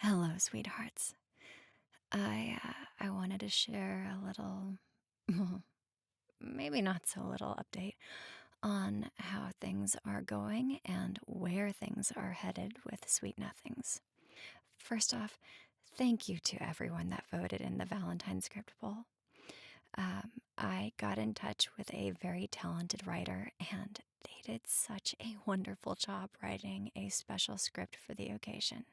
Hello, sweethearts. I wanted to share a little, maybe not so little update on how things are going and where things are headed with Sweet Nothings. First off, thank you to everyone that voted in the Valentine's script poll. I got in touch with a very talented writer, and they did such a wonderful job writing a special script for the occasion.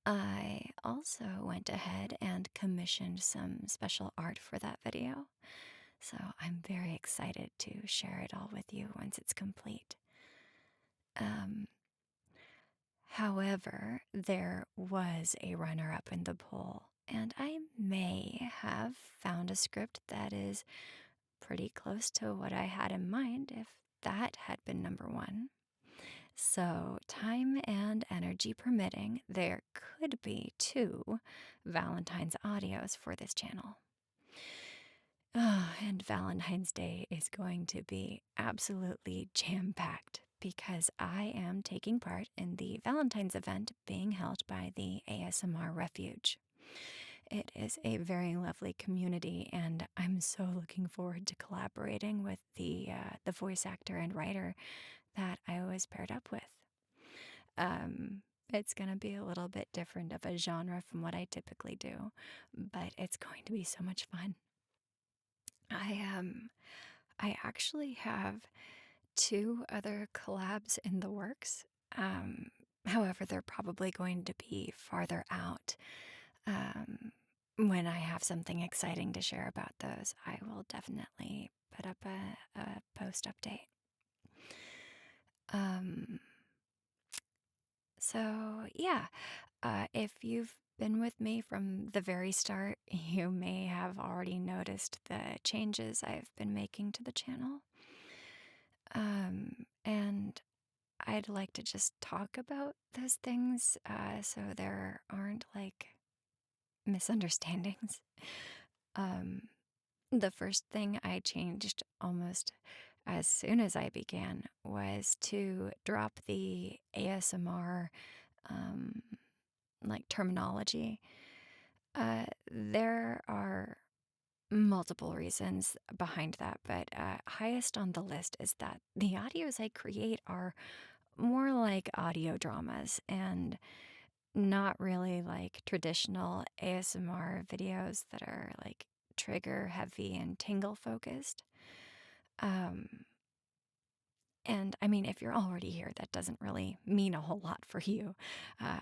I also went ahead and commissioned some special art for that video, so I'm very excited to share it all with you once it's complete. Um, However, there was a runner up in the poll, and I may have found a script that is pretty close to what I had in mind if that had been number one. So, time and energy permitting, there could be two Valentine's audios for this channel. And Valentine's Day is going to be absolutely jam packed because I am taking part in the Valentine's event being held by the ASMR Refuge. It is a very lovely community, and I'm so looking forward to collaborating with the voice actor and writer that I was paired up with. It's going to be a little bit different of a genre from what I typically do, but it's going to be so much fun. I actually have two other collabs in the works. However, they're probably going to be farther out. When I have something exciting to share about those, I will definitely put up a post update. Um, So, yeah, if you've been with me from the very start, you may have already noticed the changes I've been making to the channel. And I'd like to just talk about those things so there aren't like misunderstandings. Um, the first thing I changed almost as soon as I began was to drop the ASMR um, like terminology. There are multiple reasons behind that, but highest on the list is that the audios I create are more like audio dramas and not really like traditional ASMR videos that are like trigger heavy and tingle focused. Um, And I mean, if you're already here, that doesn't really mean a whole lot for you.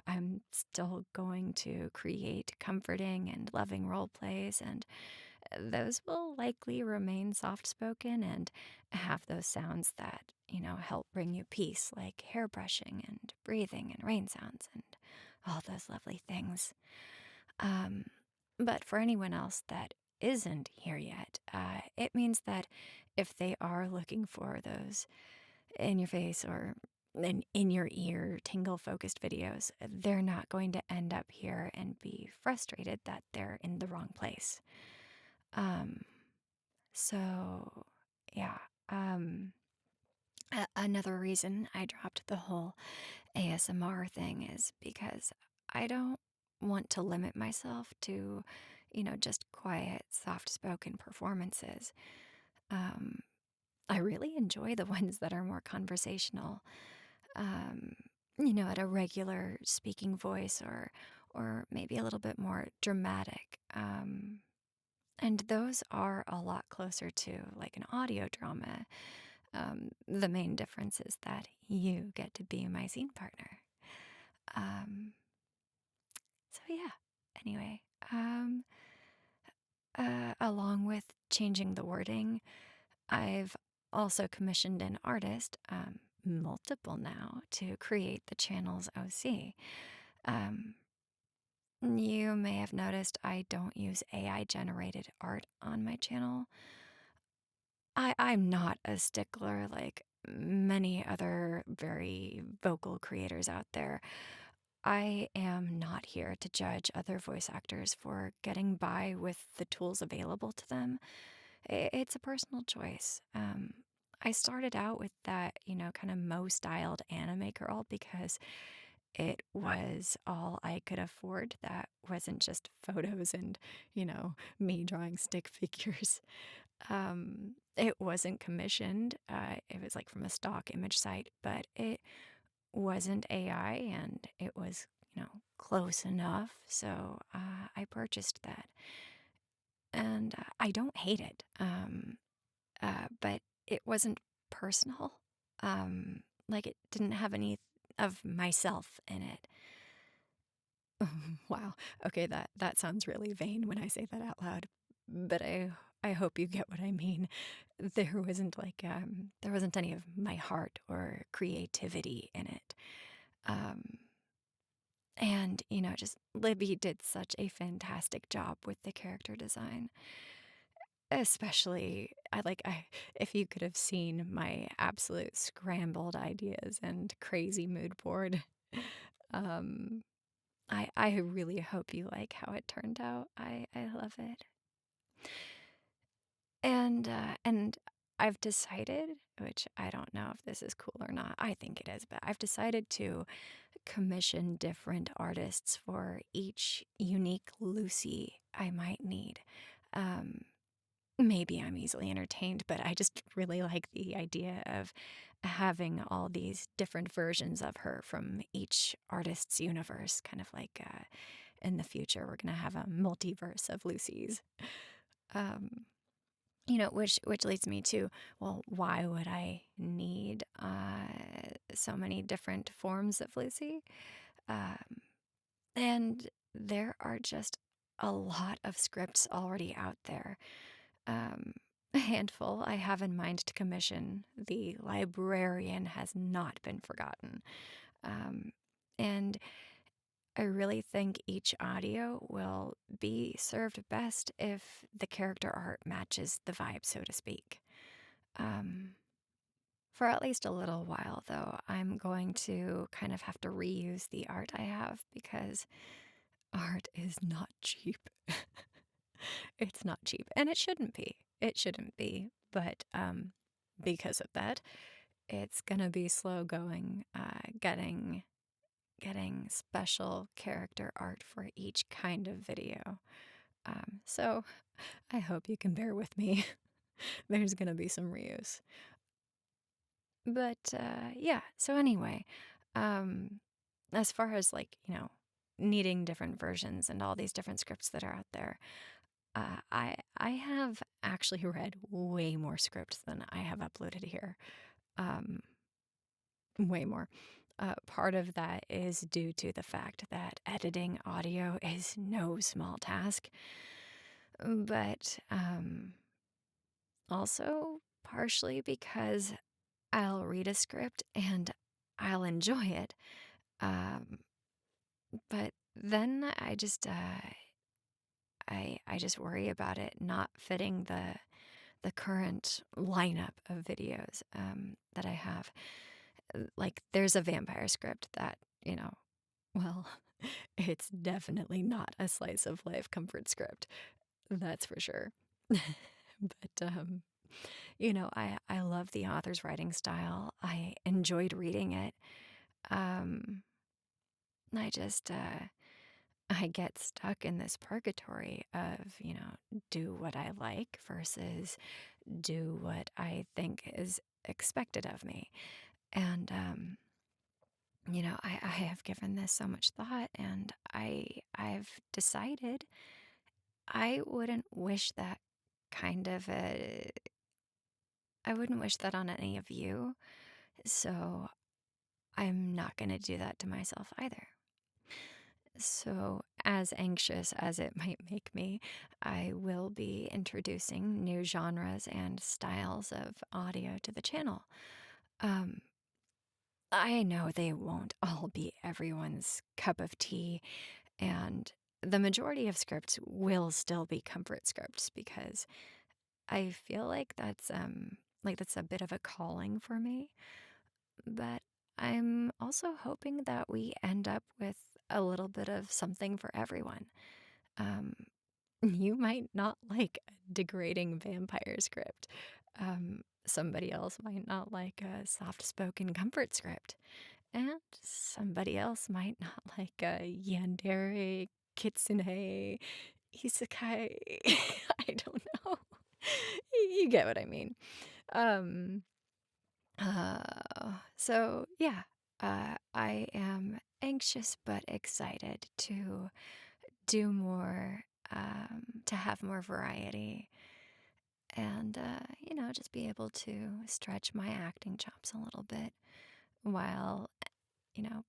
I'm still going to create comforting and loving role plays, and those will likely remain soft spoken and have those sounds that, help bring you peace, like hair brushing and breathing and rain sounds and all those lovely things. Um, but for anyone else that isn't here yet, it means that if they are looking for those in your face or in your ear tingle focused videos, they're not going to end up here and be frustrated that they're in the wrong place. Um, so yeah. Um, Another reason I dropped the whole ASMR thing is because I don't want to limit myself to, just quiet, soft spoken performances. Um, I really enjoy the ones that are more conversational, um, at a regular speaking voice or maybe a little bit more dramatic. And those are a lot closer to like an audio drama. The main difference is that you get to be my scene partner. Um, so yeah. Anyway, along with changing the wording, I've also commissioned an artist, multiple now, to create the channel's OC. Um, you may have noticed I don't use AI generated art on my channel. I'm not a stickler like many other very vocal creators out there. I am not here to judge other voice actors for getting by with the tools available to them. It's a personal choice. I started out with that, kind of Mo styled anime girl because it was all I could afford. That wasn't just photos and, me drawing stick figures. It wasn't commissioned. It was like from a stock image site, but it wasn't AI and it was, close enough. So I purchased that. And I don't hate it. But it wasn't personal. Like it didn't have any of myself in it. Wow. Okay, that sounds really vain when I say that out loud, but I hope you get what I mean. There wasn't any of my heart or creativity in it. Um, and just Libby did such a fantastic job with the character design. Especially, if you could have seen my absolute scrambled ideas and crazy mood board. Um, I really hope you like how it turned out. I love it. And I've decided, which I don't know if this is cool or not. I think it is, but I've decided to commission different artists for each unique Lucy I might need. Um, Maybe I'm easily entertained, but I just really like the idea of having all these different versions of her from each artist's universe, kind of like in the future, we're going to have a multiverse of Lucy's. Um, which leads me to, well, why would I need so many different forms of Lucy? Um, and there are just a lot of scripts already out there. Um, a handful I have in mind to commission. The librarian has not been forgotten. Um, and I really think each audio will be served best if the character art matches the vibe, so to speak. Um, for at least a little while, though, I'm going to kind of have to reuse the art I have because art is not cheap. It's not cheap, and it shouldn't be. It shouldn't be, but because of that, it's gonna be slow going. Getting special character art for each kind of video. So I hope you can bear with me. There's gonna be some reuse, but yeah. So anyway, um, as far as needing different versions and all these different scripts that are out there. I have actually read way more scripts than I have uploaded here. Um, Way more. Part of that is due to the fact that editing audio is no small task, but also partially because I'll read a script and I'll enjoy it, um, but then I just worry about it not fitting the current lineup of videos that I have. Like, there's a vampire script that, well, it's definitely not a slice of life comfort script. That's for sure. But, I love the author's writing style. I enjoyed reading it. Um, I just, I get stuck in this purgatory of, do what I like versus do what I think is expected of me. And, I have given this so much thought and I've decided I wouldn't wish that kind of a, I wouldn't wish that on any of you. So I'm not going to do that to myself either. So, as anxious as it might make me, I will be introducing new genres and styles of audio to the channel. Um, I know they won't all be everyone's cup of tea, and the majority of scripts will still be comfort scripts because I feel like that's a bit of a calling for me. But I'm also hoping that we end up with a little bit of something for everyone. Um, you might not like a degrading vampire script. Somebody else might not like a soft spoken comfort script. And somebody else might not like a yandere, kitsune, isekai. I don't know. You get what I mean. Um, so yeah, I am anxious but excited to do more, to have more variety, and just be able to stretch my acting chops a little bit while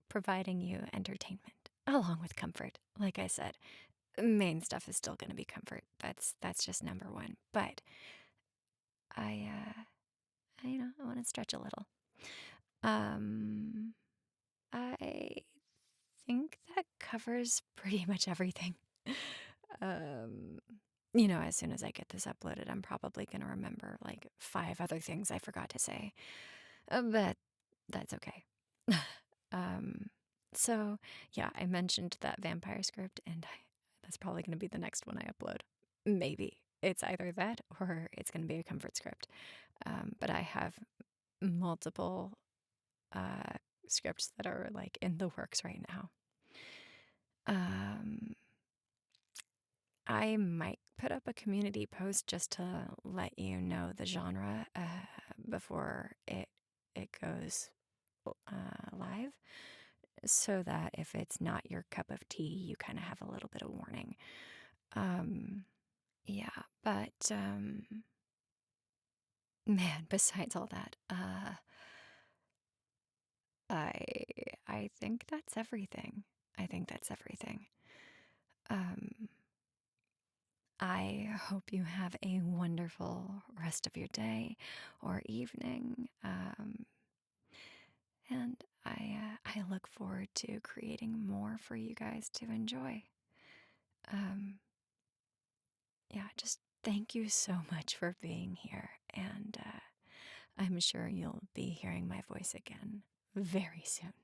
providing you entertainment along with comfort. Like I said, main stuff is still going to be comfort. That's just number one. But I want to stretch a little. Um, I think that covers pretty much everything. Um, as soon as I get this uploaded, I'm probably going to remember like 5 other things I forgot to say. But that's okay. um, so, yeah, I mentioned that vampire script, and that's probably going to be the next one I upload. Maybe. It's either that or it's going to be a comfort script. But I have multiple uh, scripts that are like in the works right now. Um, I might put up a community post just to let you know the genre before it goes live, so that if it's not your cup of tea, you kind of have a little bit of warning. Um, yeah, but man, besides all that, I I think that's everything. I think that's everything. Um, I hope you have a wonderful rest of your day or evening. And I look forward to creating more for you guys to enjoy. Um, yeah, just thank you so much for being here. And I'm sure you'll be hearing my voice again very soon.